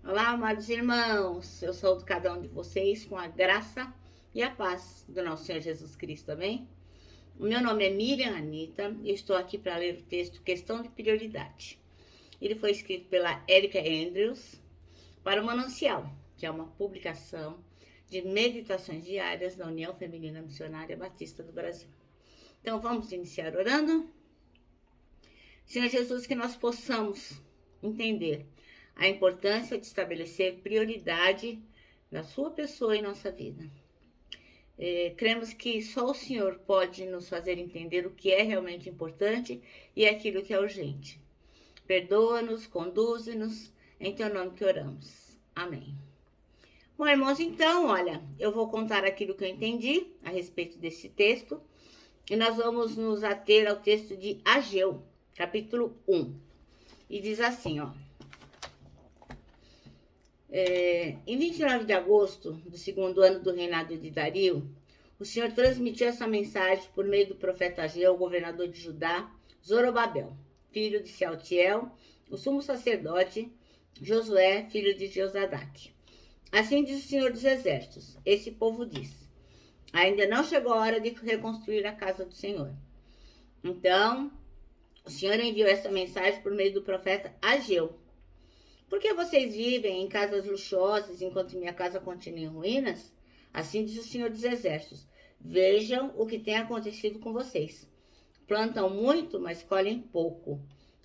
Olá, amados irmãos, eu saúdo cada um de vocês com a graça e a paz do nosso Senhor Jesus Cristo, amém? O meu nome é Miriam Anita e estou aqui para ler o texto Questão de Prioridade. Ele foi escrito pela Erika Andrews para o Manancial, que é uma publicação de meditações diárias da União Feminina Missionária Batista do Brasil. Então vamos iniciar orando? Senhor Jesus, que nós possamos entender a importância de estabelecer prioridade na sua pessoa e nossa vida. Cremos que só o Senhor pode nos fazer entender o que é realmente importante e aquilo que é urgente. Perdoa-nos, conduze-nos, em teu nome que oramos. Amém. Bom, irmãos, então, olha, eu vou contar aquilo que eu entendi a respeito desse texto e nós vamos nos ater ao texto de Ageu, capítulo 1. E diz assim, ó. Em 29 de agosto do segundo ano do reinado de Dario, o Senhor transmitiu essa mensagem por meio do profeta Ageu, governador de Judá, Zorobabel, filho de Sealtiel, o sumo sacerdote, Josué, filho de Josadaque. Assim diz o Senhor dos Exércitos, esse povo diz, ainda não chegou a hora de reconstruir a casa do Senhor. Então, o Senhor enviou essa mensagem por meio do profeta Ageu. Por que vocês vivem em casas luxuosas enquanto minha casa continua em ruínas? Assim diz o Senhor dos Exércitos. Vejam o que tem acontecido com vocês. Plantam muito, mas colhem pouco.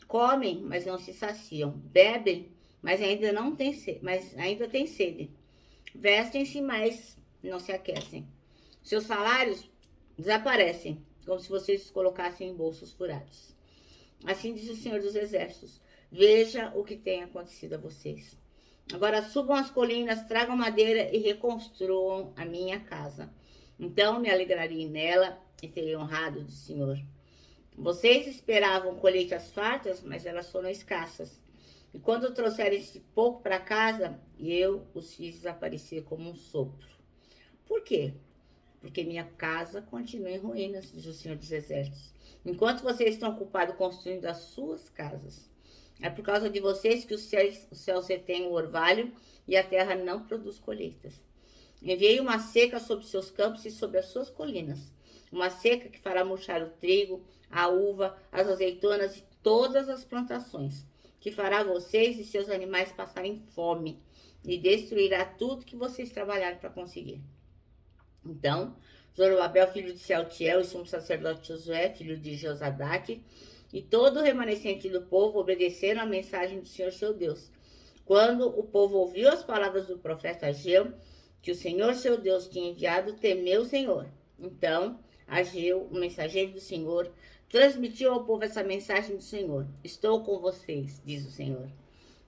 Comem, mas não se saciam. Bebem, mas ainda têm sede. Vestem-se, mas não se aquecem. Seus salários desaparecem, como se vocês os colocassem em bolsos furados. Assim diz o Senhor dos Exércitos. Veja o que tem acontecido a vocês. Agora subam as colinas, tragam madeira e reconstruam a minha casa. Então me alegrarei nela e serei honrado do Senhor. Vocês esperavam colheitas fartas, mas elas foram escassas. E quando trouxerem esse pouco para casa, eu os fiz desaparecer como um sopro. Por quê? Porque minha casa continua em ruínas, diz o Senhor dos Exércitos. Enquanto vocês estão ocupados construindo as suas casas. É por causa de vocês que os céus retêm o orvalho e a terra não produz colheitas. Enviei uma seca sobre seus campos e sobre as suas colinas. Uma seca que fará murchar o trigo, a uva, as azeitonas e todas as plantações. Que fará vocês e seus animais passarem fome e destruirá tudo que vocês trabalharam para conseguir. Então, Zorobabel, filho de Sealtiel, e sumo sacerdote Josué, filho de Josadaque, e todo o remanescente do povo obedeceram à mensagem do Senhor seu Deus. Quando o povo ouviu as palavras do profeta Ageu, que o Senhor seu Deus tinha enviado, temeu o Senhor. Então, Ageu, o mensageiro do Senhor, transmitiu ao povo essa mensagem do Senhor. Estou com vocês, diz o Senhor.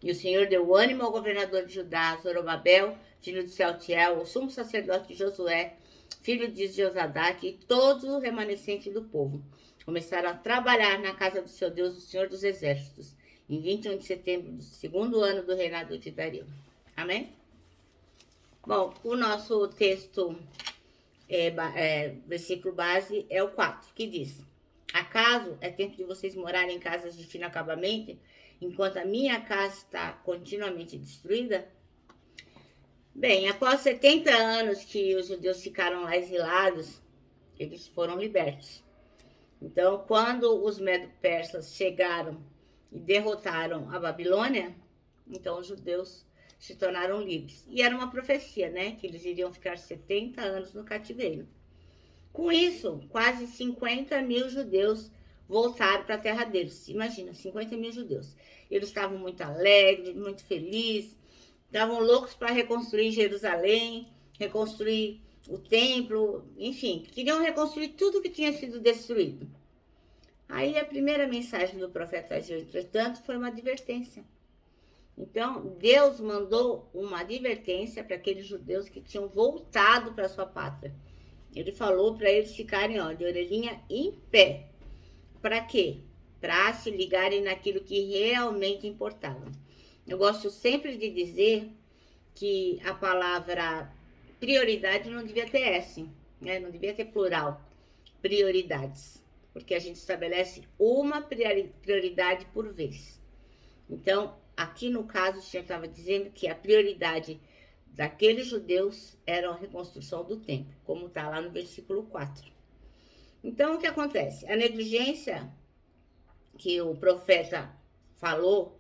E o Senhor deu ânimo ao governador de Judá, Zorobabel, filho de Sealtiel, o sumo sacerdote Josué, filho de Josadaque, e todo o remanescente do povo. Começaram a trabalhar na casa do seu Deus, o Senhor dos Exércitos, em 21 de setembro do segundo ano do reinado de Dario. Amém? Bom, o nosso texto, versículo base, é o 4, que diz: acaso é tempo de vocês morarem em casas de fino acabamento, enquanto a minha casa está continuamente destruída? Bem, após 70 anos que os judeus ficaram lá exilados, eles foram libertos. Então, quando os medo-persas chegaram e derrotaram a Babilônia, então os judeus se tornaram livres. E era uma profecia, né? Que eles iriam ficar 70 anos no cativeiro. Com isso, quase 50 mil judeus voltaram para a terra deles. Imagina, 50 mil judeus. Eles estavam muito alegres, muito felizes, estavam loucos para reconstruir Jerusalém, reconstruir o templo, enfim, queriam reconstruir tudo que tinha sido destruído. Aí a primeira mensagem do profeta Ageu, entretanto, foi uma advertência. Então, Deus mandou uma advertência para aqueles judeus que tinham voltado para sua pátria. Ele falou para eles ficarem, ó, de orelhinha em pé. Para quê? Para se ligarem naquilo que realmente importava. Eu gosto sempre de dizer que a palavra prioridade não devia ter S, né? Não devia ter plural, prioridades, porque a gente estabelece uma prioridade por vez. Então, aqui no caso o Senhor estava dizendo que a prioridade daqueles judeus era a reconstrução do templo, como está lá no versículo 4. Então, o que acontece? A negligência que o profeta falou,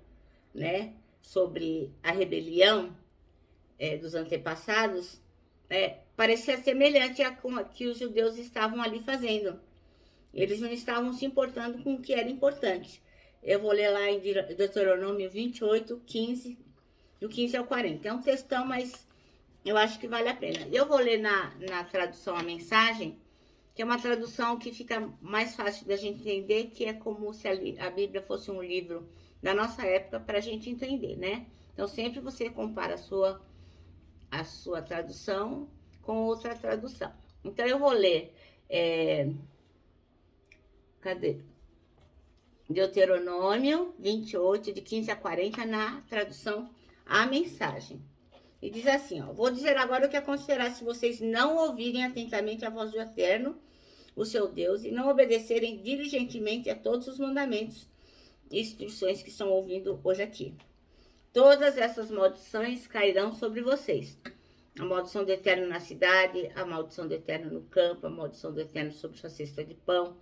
né, sobre a rebelião dos antepassados, parecia semelhante a que os judeus estavam ali fazendo. Eles não estavam se importando com o que era importante. Eu vou ler lá em Deuteronômio 28, 15, do 15 ao 40. É um textão, mas eu acho que vale a pena. Eu vou ler na tradução a mensagem, que é uma tradução que fica mais fácil da gente entender, que é como se a Bíblia fosse um livro da nossa época para a gente entender, né? Então, sempre você compara a sua tradução com outra tradução. Então, eu vou ler... Cadê? Deuteronômio 28, de 15 a 40, na tradução a mensagem. E diz assim, ó: vou dizer agora o que acontecerá se vocês não ouvirem atentamente a voz do Eterno, o seu Deus, e não obedecerem diligentemente a todos os mandamentos e instruções que estão ouvindo hoje aqui. Todas essas maldições cairão sobre vocês. A maldição do Eterno na cidade, a maldição do Eterno no campo, a maldição do Eterno sobre sua cesta de pão,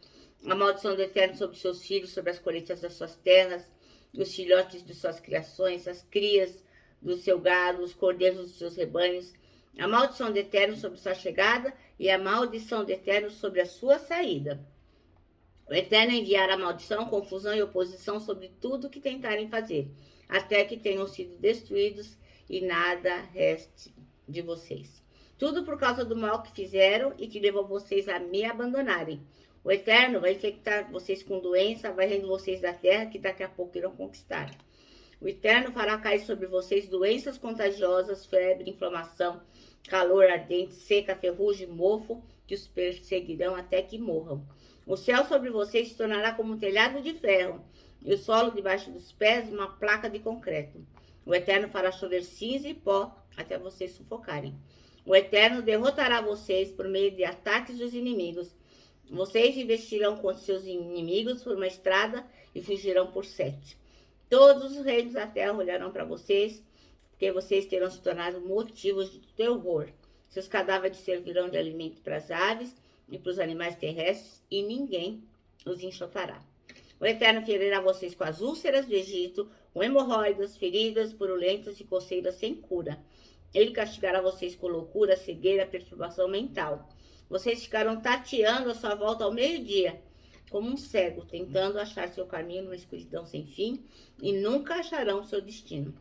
a maldição do Eterno sobre seus filhos, sobre as colheitas das suas terras, os filhotes de suas criações, as crias do seu gado, os cordeiros dos seus rebanhos, a maldição do Eterno sobre sua chegada e a maldição do Eterno sobre a sua saída. O Eterno enviará maldição, confusão e oposição sobre tudo que tentarem fazer, até que tenham sido destruídos e nada reste de vocês. Tudo por causa do mal que fizeram e que levou vocês a me abandonarem. O Eterno vai infectar vocês com doença, varrendo vocês da terra que daqui a pouco irão conquistar. O Eterno fará cair sobre vocês doenças contagiosas, febre, inflamação, calor ardente, seca, ferrugem, mofo, que os perseguirão até que morram. O céu sobre vocês se tornará como um telhado de ferro, e o solo debaixo dos pés uma placa de concreto. O Eterno fará chover cinza e pó até vocês sufocarem. O Eterno derrotará vocês por meio de ataques dos inimigos. Vocês investirão contra seus inimigos por uma estrada e fugirão por 7. Todos os reinos da terra olharão para vocês, porque vocês terão se tornado motivos de terror. Seus cadáveres servirão de alimento para as aves e para os animais terrestres, e ninguém os enxotará. O Eterno ferirá vocês com as úlceras do Egito, com hemorroidas, feridas, purulentas e coceiras sem cura. Ele castigará vocês com loucura, cegueira, perturbação mental. Vocês ficarão tateando a sua volta ao meio-dia, como um cego, tentando achar seu caminho numa escuridão sem fim, e nunca acharão seu destino.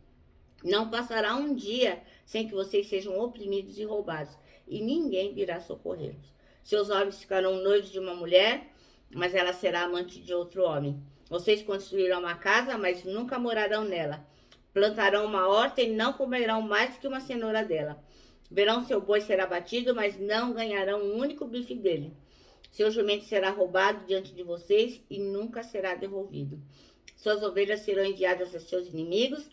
Não passará um dia sem que vocês sejam oprimidos e roubados, e ninguém virá socorrê-los. Seus homens ficarão noivos de uma mulher, mas ela será amante de outro homem. Vocês construirão uma casa, mas nunca morarão nela. Plantarão uma horta e não comerão mais do que uma cenoura dela. Verão seu boi ser abatido, mas não ganharão um único bife dele. Seu jumento será roubado diante de vocês e nunca será devolvido. Suas ovelhas serão enviadas a seus inimigos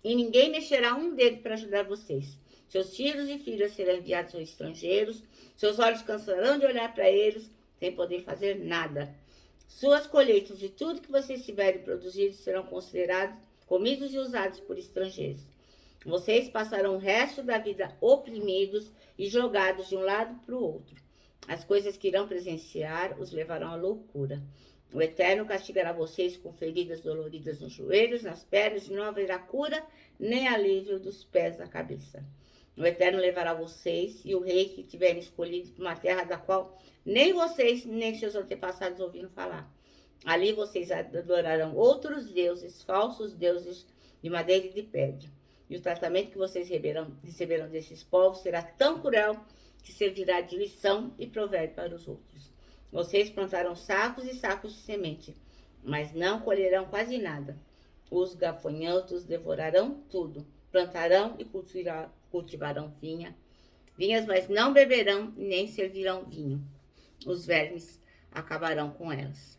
e ninguém mexerá um dedo para ajudar vocês. Seus filhos e filhas serão enviados aos estrangeiros. Seus olhos cansarão de olhar para eles, sem poder fazer nada. Suas colheitas e tudo que vocês tiverem produzido serão considerados comidos e usados por estrangeiros. Vocês passarão o resto da vida oprimidos e jogados de um lado para o outro. As coisas que irão presenciar os levarão à loucura. O Eterno castigará vocês com feridas doloridas nos joelhos, nas pernas, e não haverá cura nem alívio dos pés à cabeça. O Eterno levará vocês e o rei que tiverem escolhido para uma terra da qual nem vocês nem seus antepassados ouviram falar. Ali vocês adorarão outros deuses, falsos deuses de madeira e de pedra. E o tratamento que vocês receberão desses povos será tão cruel que servirá de lição e provérbio para os outros. Vocês plantarão sacos e sacos de semente, mas não colherão quase nada. Os gafanhotos devorarão tudo. Plantarão e cultivarão vinhas, mas não beberão nem servirão vinho. Os vermes acabarão com elas.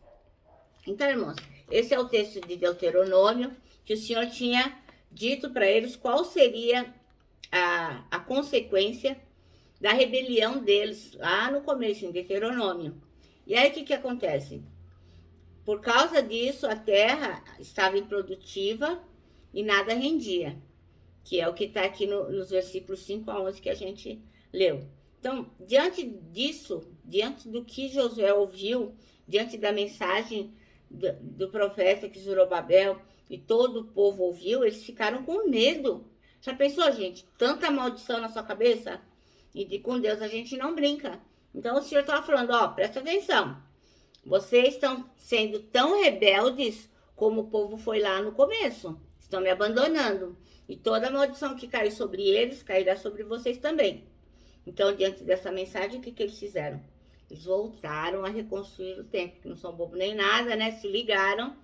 Então, irmãos, esse é o texto de Deuteronômio, que o Senhor tinha dito para eles qual seria a consequência da rebelião deles, lá no começo, em Deuteronômio. E aí, o que acontece? Por causa disso, a terra estava improdutiva, e nada rendia, que é o que está aqui nos versículos 5 a 11 que a gente leu. Então, diante disso, diante do que Josué ouviu, diante da mensagem do profeta que Zorobabel e todo o povo ouviu, eles ficaram com medo. Já pensou, gente? Tanta maldição na sua cabeça? E com Deus a gente não brinca. Então o Senhor estava falando, ó, presta atenção. Vocês estão sendo tão rebeldes como o povo foi lá no começo. Estão me abandonando. E toda a maldição que caiu sobre eles, cairá sobre vocês também. Então, diante dessa mensagem, o que eles fizeram? Eles voltaram a reconstruir o templo, que não são bobo nem nada, né? Se ligaram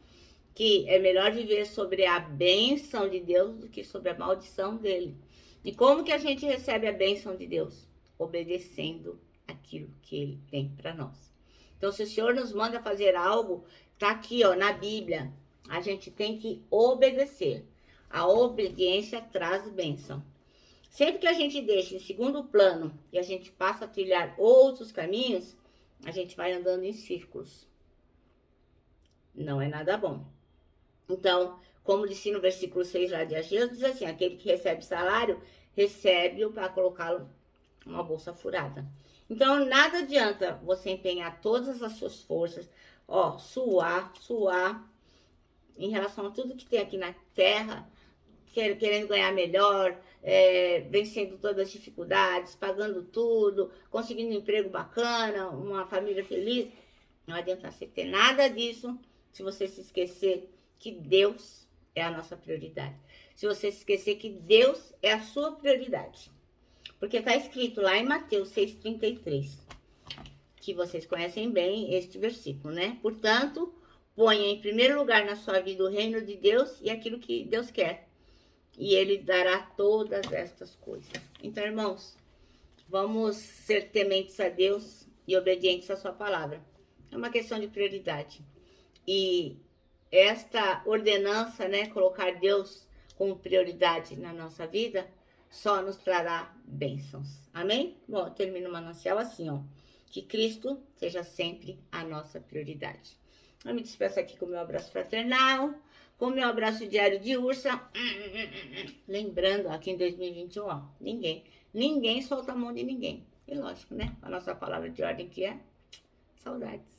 que é melhor viver sobre a bênção de Deus do que sobre a maldição dele. E como que a gente recebe a bênção de Deus? Obedecendo aquilo que ele tem para nós. Então, se o Senhor nos manda fazer algo, tá aqui, ó, na Bíblia. A gente tem que obedecer. A obediência traz bênção. Sempre que a gente deixa em segundo plano e a gente passa a trilhar outros caminhos, a gente vai andando em círculos. Não é nada bom. Então, como disse no versículo 6 lá de Ageu, diz assim, aquele que recebe salário, recebe-o para colocá-lo numa bolsa furada. Então, nada adianta você empenhar todas as suas forças, ó, suar em relação a tudo que tem aqui na terra, querendo ganhar melhor, vencendo todas as dificuldades, pagando tudo, conseguindo um emprego bacana, uma família feliz. Não adianta você ter nada disso se você se esquecer que Deus é a nossa prioridade. Se você se esquecer que Deus é a sua prioridade. Porque está escrito lá em Mateus 6,33, que vocês conhecem bem este versículo, né? Portanto, ponha em primeiro lugar na sua vida o reino de Deus e aquilo que Deus quer. E Ele dará todas estas coisas. Então, irmãos, vamos ser tementes a Deus e obedientes à sua palavra. É uma questão de prioridade. E esta ordenança, né, colocar Deus como prioridade na nossa vida, só nos trará bênçãos. Amém? Bom, eu termino o manancial assim, ó. Que Cristo seja sempre a nossa prioridade. Eu me despeço aqui com o meu abraço fraternal, com o meu abraço diário de ursa. Lembrando, aqui em 2021, ó, ninguém solta a mão de ninguém. E lógico, né? A nossa palavra de ordem que é saudades.